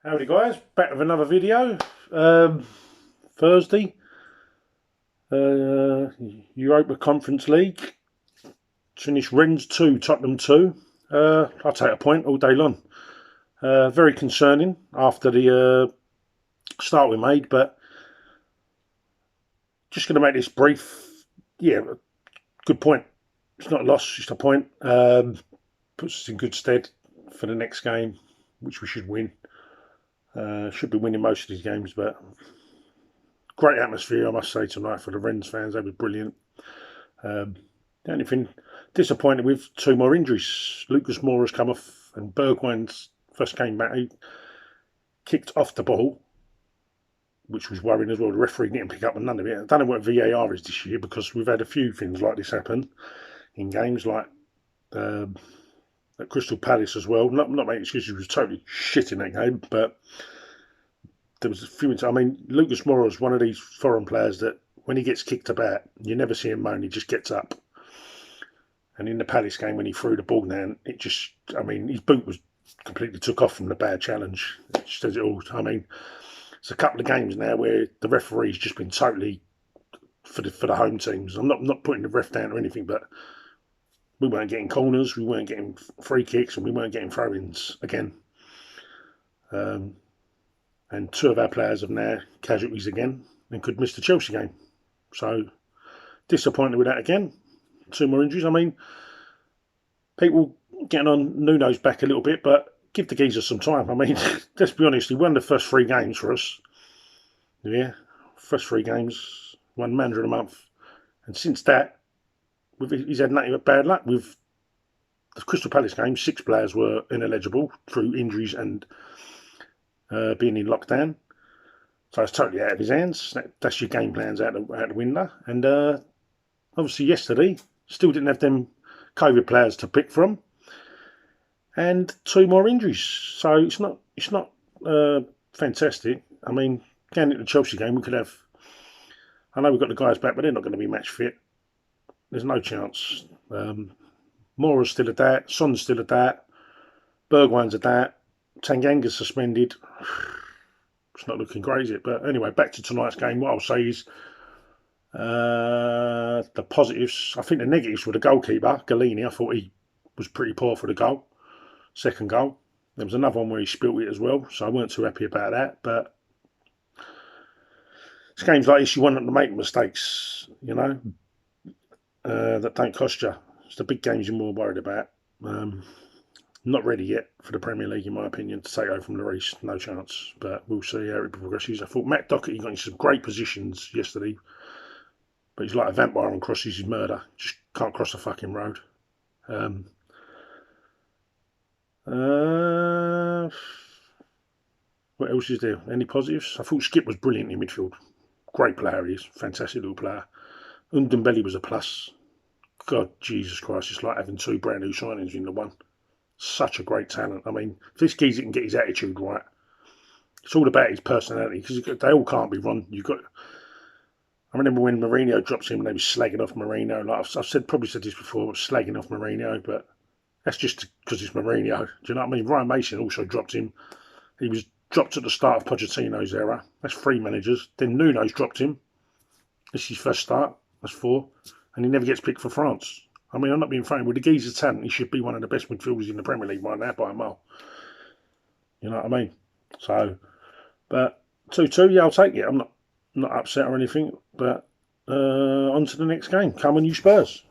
Howdy guys, back with another video. Thursday, Europa Conference League. Finished Rennes 2, Tottenham 2. I'll take a point all day long. Very concerning after the start we made, but just going to make this brief. Yeah, good point. It's not a loss, just a point. Puts us in good stead for the next game, which we should win. Should be winning most of these games, but great atmosphere, I must say, tonight for the Rennes fans. They were brilliant. The only thing disappointed with two more injuries. Lucas Moura's come off, and Bergwijn's first came back. He kicked off the ball, which was worrying as well. The referee didn't pick up on none of it. I don't know what VAR is this year because we've had a few things like this happen in games, like at Crystal Palace as well. Not making excuses, he was totally shit in that game, but there was a few. I mean, Lucas Moura is one of these foreign players that when he gets kicked about, you never see him moan. He just gets up. And in the Palace game, when he threw the ball down, it just, I mean, his boot was completely took off from the bad challenge. It just says it all. I mean, it's a couple of games now where the referee's just been totally for the home teams. I'm not putting the ref down or anything, but we weren't getting corners, we weren't getting free kicks, and we weren't getting throw-ins again. And two of our players have now casualties again and could miss the Chelsea game. So disappointed with that again. Two more injuries. I mean, people getting on Nuno's back a little bit, but give the geezer some time. I mean, let's be honest, he won the first three games for us. Yeah, first three games, won Manager of the Month. And since that, he's had nothing but bad luck. With the Crystal Palace game, 6 players were ineligible through injuries and being in lockdown. So it's totally out of his hands. That's your game plans out the window. And obviously yesterday, still didn't have them COVID players to pick from. And 2 more injuries. So it's not fantastic. I mean, going into the Chelsea game, we could have, I know we've got the guys back, but they're not going to be match fit. There's no chance. Moura's still a dat. Son's still a dat. Bergwijn's a dat. Tanganga's suspended. It's not looking great, is it? But anyway, back to tonight's game. What I'll say is the positives. I think the negatives were the goalkeeper, Galini. I thought he was pretty poor for the goal. Second goal. There was another one where he spilt it as well, so I weren't too happy about that. But it's games like this, you want them to make mistakes, you know, that don't cost you. It's the big games you're more worried about. Not ready yet for the Premier League, in my opinion, to take over from Lloris. No chance, but we'll see how it progresses. I thought Matt Doherty got in some great positions yesterday, but he's like a vampire on crosses his murder. Just can't cross the fucking road. What else is there? Any positives? I thought Skip was brilliant in midfield. Great player he is. Fantastic little player. Ndombele was a plus. God, Jesus Christ, it's like having 2 brand new signings in the one. Such a great talent. I mean, if this geezer can get his attitude right, it's all about his personality because they all can't be run. I remember when Mourinho dropped him, and they were slagging off Mourinho. Like I've probably said this before, slagging off Mourinho, but that's just because it's Mourinho. Do you know what I mean? Ryan Mason also dropped him. He was dropped at the start of Pochettino's era. That's 3 managers. Then Nuno's dropped him. This is his first start. That's 4, and he never gets picked for France. I mean, I'm not being funny. With the geezer's talent, he should be one of the best midfielders in the Premier League right now by a mile. You know what I mean? So, but 2-2, yeah, I'll take it. I'm not upset or anything. But on to the next game. Come on, you Spurs.